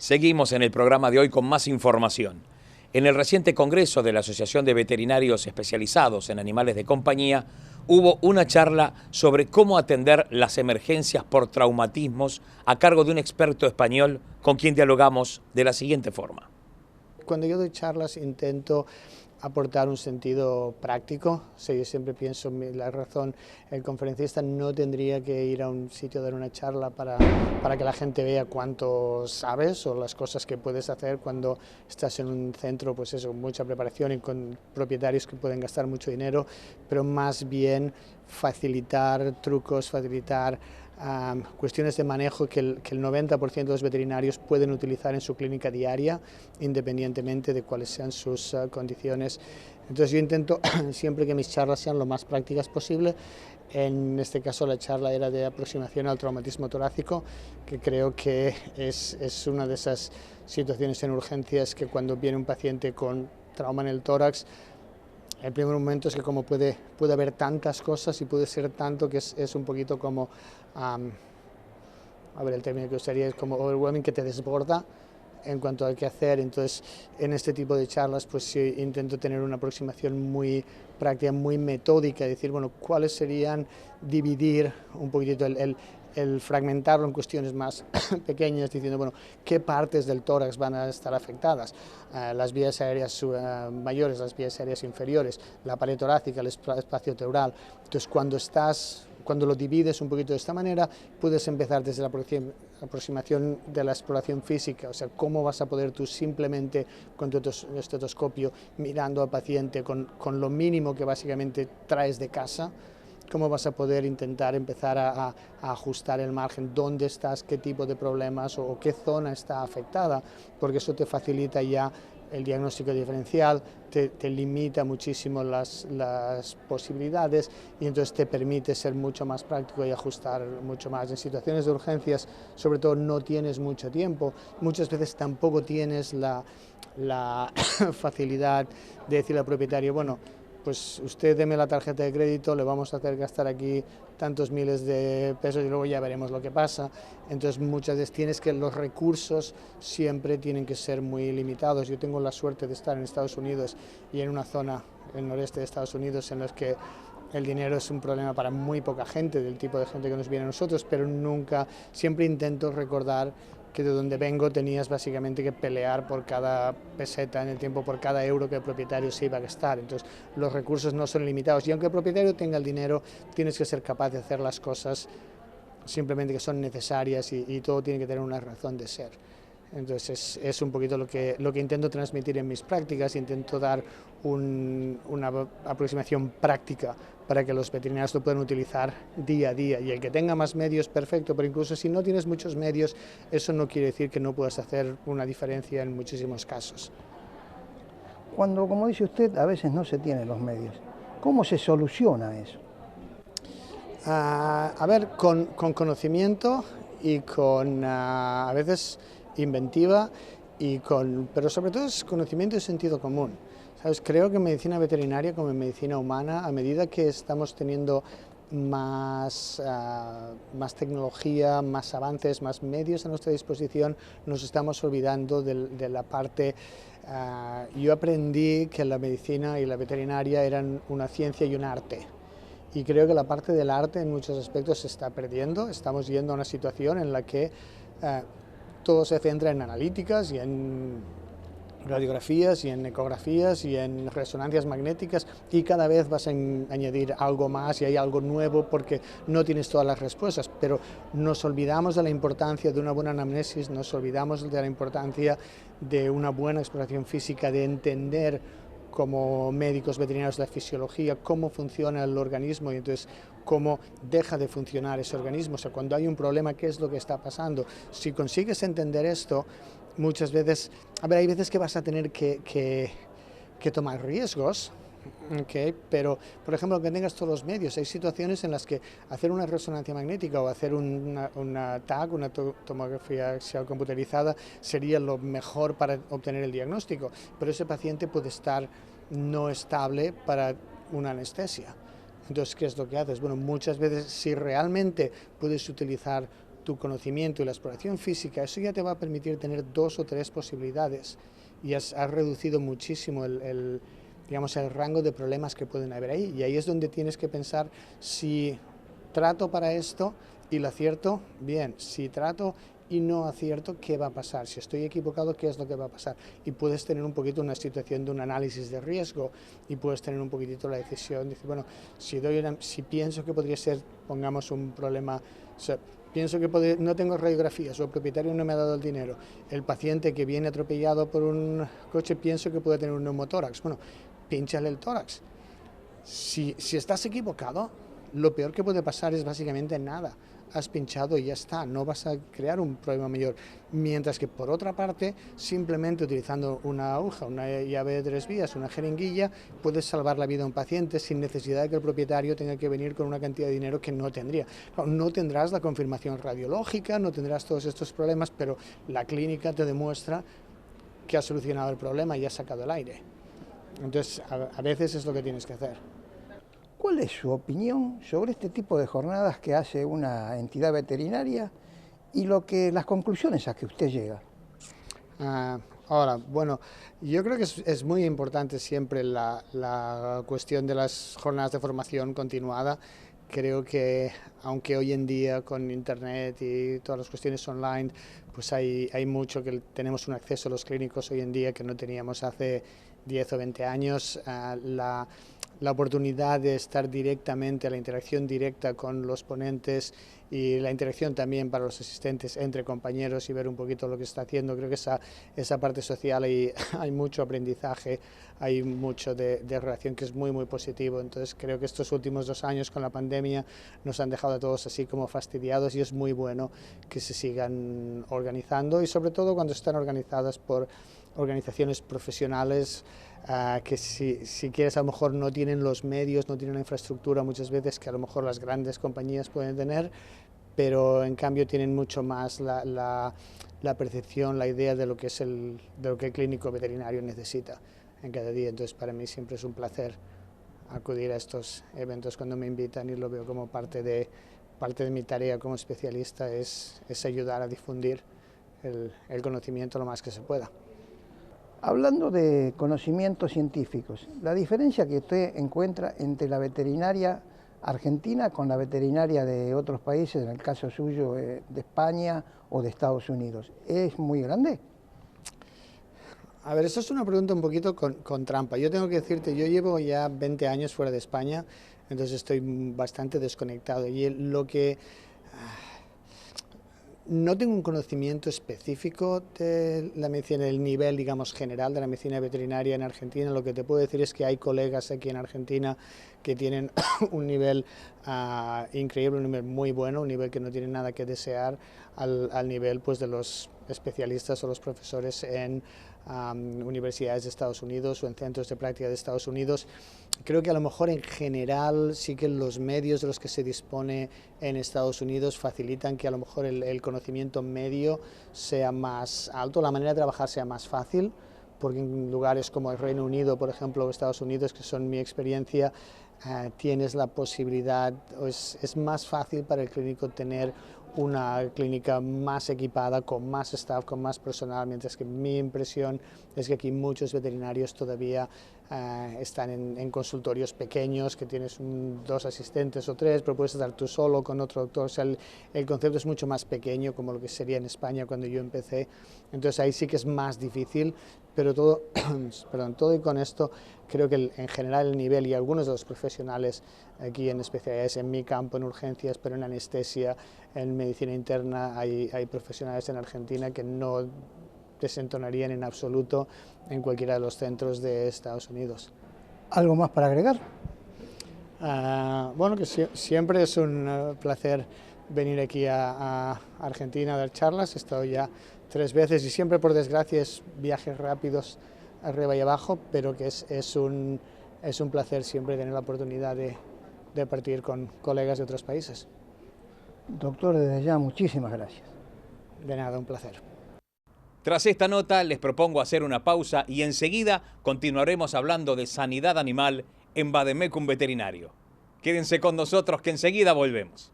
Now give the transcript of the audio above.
Seguimos en el programa de hoy con más información. En el reciente congreso de la Asociación de Veterinarios Especializados en Animales de Compañía, hubo una charla sobre cómo atender las emergencias por traumatismos a cargo de un experto español con quien dialogamos de la siguiente forma. Cuando yo doy charlas intento aportar un sentido práctico. O sea, yo siempre pienso, la razón, el conferencista no tendría que ir a un sitio a dar una charla para que la gente vea cuánto sabes o las cosas que puedes hacer cuando estás en un centro, pues eso, mucha preparación y con propietarios que pueden gastar mucho dinero, pero más bien facilitar trucos, facilitar cuestiones de manejo que el 90% de los veterinarios pueden utilizar en su clínica diaria, independientemente de cuáles sean sus condiciones. Entonces yo intento siempre que mis charlas sean lo más prácticas posible. En este caso la charla era de aproximación al traumatismo torácico, que creo que es una de esas situaciones en urgencias que cuando viene un paciente con trauma en el tórax, el primer momento es que como puede haber tantas cosas y puede ser tanto que es un poquito como, a ver, el término que usaría es como overwhelming, que te desborda en cuanto a qué hacer. Entonces, en este tipo de charlas, pues sí, intento tener una aproximación muy práctica, muy metódica, decir, bueno, cuáles serían, dividir un poquitito el fragmentarlo en cuestiones más pequeñas, diciendo, bueno, qué partes del tórax van a estar afectadas, las vías aéreas mayores, las vías aéreas inferiores, la pared torácica, el espacio pleural. Entonces, cuando lo divides un poquito de esta manera, puedes empezar desde la aproximación de la exploración física, o sea, cómo vas a poder tú simplemente con tu estetoscopio, mirando al paciente con lo mínimo que básicamente traes de casa, cómo vas a poder intentar empezar a ajustar el margen, dónde estás, qué tipo de problemas o qué zona está afectada, porque eso te facilita ya el diagnóstico diferencial, te limita muchísimo las posibilidades y entonces te permite ser mucho más práctico y ajustar mucho más. En situaciones de urgencias, sobre todo, no tienes mucho tiempo, muchas veces tampoco tienes la facilidad de decirle al propietario, bueno, pues usted deme la tarjeta de crédito, le vamos a hacer gastar aquí tantos miles de pesos y luego ya veremos lo que pasa. Entonces muchas veces tienes que, los recursos siempre tienen que ser muy limitados. Yo tengo la suerte de estar en Estados Unidos y en una zona, en el noreste de Estados Unidos, en la que el dinero es un problema para muy poca gente, del tipo de gente que nos viene a nosotros, pero nunca, siempre intento recordar que de donde vengo tenías básicamente que pelear por cada peseta en el tiempo, por cada euro que el propietario se iba a gastar. Entonces los recursos no son limitados y aunque el propietario tenga el dinero, tienes que ser capaz de hacer las cosas simplemente que son necesarias y todo tiene que tener una razón de ser. Entonces es un poquito lo que intento transmitir en mis prácticas, intento dar una aproximación práctica para que los veterinarios lo puedan utilizar día a día, y el que tenga más medios, perfecto, pero incluso si no tienes muchos medios, eso no quiere decir que no puedas hacer una diferencia en muchísimos casos. Cuando, como dice usted, a veces no se tienen los medios, ¿cómo se soluciona eso? A ver, con conocimiento y con a veces inventiva, pero sobre todo es conocimiento y sentido común. ¿Sabes? Creo que en medicina veterinaria, como en medicina humana, a medida que estamos teniendo más tecnología, más avances, más medios a nuestra disposición, nos estamos olvidando de la parte. Yo aprendí que la medicina y la veterinaria eran una ciencia y un arte. Y creo que la parte del arte en muchos aspectos se está perdiendo. Estamos yendo a una situación en la que todo se centra en analíticas y en radiografías y en ecografías y en resonancias magnéticas, y cada vez vas a añadir algo más y hay algo nuevo porque no tienes todas las respuestas, pero nos olvidamos de la importancia de una buena anamnesis, nos olvidamos de la importancia de una buena exploración física, de entender como médicos veterinarios la fisiología, cómo funciona el organismo y entonces cómo deja de funcionar ese organismo, o sea, cuando hay un problema, qué es lo que está pasando. Si consigues entender esto, muchas veces, hay veces que vas a tener que tomar riesgos, okay, pero por ejemplo que tengas todos los medios. Hay situaciones en las que hacer una resonancia magnética o hacer una TAC, una tomografía axial computerizada, sería lo mejor para obtener el diagnóstico, pero ese paciente puede estar no estable para una anestesia. Entonces, ¿qué es lo que haces? Bueno, muchas veces si realmente puedes utilizar tu conocimiento y la exploración física, eso ya te va a permitir tener 2 o 3 posibilidades y has reducido muchísimo digamos, el rango de problemas que pueden haber ahí. Y ahí es donde tienes que pensar, si trato para esto y lo acierto, bien. Si trato y no acierto, ¿qué va a pasar? Si estoy equivocado, ¿qué es lo que va a pasar? Y puedes tener un poquito una situación de un análisis de riesgo y puedes tener un poquitito la decisión, decir, bueno, si pienso que podría ser, pongamos un problema, o sea, pienso que no tengo radiografías o el propietario no me ha dado el dinero, el paciente que viene atropellado por un coche pienso que puede tener un neumotórax, bueno, pínchale el tórax. Si estás equivocado, lo peor que puede pasar es básicamente nada. Has pinchado y ya está, no vas a crear un problema mayor. Mientras que por otra parte, simplemente utilizando una aguja, una llave de 3 vías, una jeringuilla, puedes salvar la vida a un paciente sin necesidad de que el propietario tenga que venir con una cantidad de dinero que no tendría. No tendrás la confirmación radiológica, no tendrás todos estos problemas, pero la clínica te demuestra que has solucionado el problema y has sacado el aire. Entonces, a veces es lo que tienes que hacer. ¿Cuál es su opinión sobre este tipo de jornadas que hace una entidad veterinaria y las conclusiones a que usted llega? Ahora, bueno, yo creo que es muy importante siempre la cuestión de las jornadas de formación continuada. Creo que aunque hoy en día con internet y todas las cuestiones online, pues hay mucho que tenemos un acceso a los clínicos hoy en día que no teníamos hace 10 o 20 años. La oportunidad de estar directamente, la interacción directa con los ponentes y la interacción también para los asistentes entre compañeros y ver un poquito lo que está haciendo. Creo que esa parte social hay mucho aprendizaje, hay mucho de relación que es muy, muy positivo. Entonces creo que estos últimos 2 años con la pandemia nos han dejado a todos así como fastidiados y es muy bueno que se sigan organizando y sobre todo cuando están organizadas por organizaciones profesionales que si quieres a lo mejor no tienen los medios, no tienen la infraestructura muchas veces que a lo mejor las grandes compañías pueden tener, pero en cambio tienen mucho más la percepción, la idea de lo que es de lo que el clínico veterinario necesita en cada día. Entonces para mí siempre es un placer acudir a estos eventos cuando me invitan y lo veo como parte de mi tarea como especialista es ayudar a difundir el conocimiento lo más que se pueda. Hablando de conocimientos científicos, la diferencia que usted encuentra entre la veterinaria argentina con la veterinaria de otros países, en el caso suyo de España o de Estados Unidos, ¿es muy grande? A ver, eso es una pregunta un poquito con trampa. Yo tengo que decirte, yo llevo ya 20 años fuera de España, entonces estoy bastante desconectado y no tengo un conocimiento específico de la medicina, el nivel, digamos, general de la medicina veterinaria en Argentina. Lo que te puedo decir es que hay colegas aquí en Argentina que tienen un nivel increíble, un nivel muy bueno, un nivel que no tiene nada que desear al nivel pues, de los especialistas o los profesores en universidades de Estados Unidos o en centros de práctica de Estados Unidos. Creo que a lo mejor en general sí que los medios de los que se dispone en Estados Unidos facilitan que a lo mejor el conocimiento medio sea más alto, la manera de trabajar sea más fácil, porque en lugares como el Reino Unido, por ejemplo, o Estados Unidos, que son mi experiencia, tienes la posibilidad, es más fácil para el clínico tener una clínica más equipada, con más staff, con más personal, mientras que mi impresión es que aquí muchos veterinarios todavía están en consultorios pequeños, que tienes 2 asistentes o 3, pero puedes estar tú solo con otro doctor. O sea, el concepto es mucho más pequeño, como lo que sería en España cuando yo empecé. Entonces ahí sí que es más difícil, pero todo, perdón, todo y con esto creo que en general el nivel y algunos de los profesionales aquí en especialidades en mi campo, en urgencias, pero en anestesia, en medicina interna, hay profesionales en Argentina que no desentonarían en absoluto en cualquiera de los centros de Estados Unidos. ¿Algo más para agregar? Bueno, que siempre es un placer venir aquí a Argentina a dar charlas. He estado ya 3 veces y siempre, por desgracia, es viajes rápidos arriba y abajo, pero que es un placer siempre tener la oportunidad de partir con colegas de otros países. Doctor, desde ya muchísimas gracias. De nada, un placer. Tras esta nota les propongo hacer una pausa y enseguida continuaremos hablando de sanidad animal en Vademecum Veterinario. Quédense con nosotros que enseguida volvemos.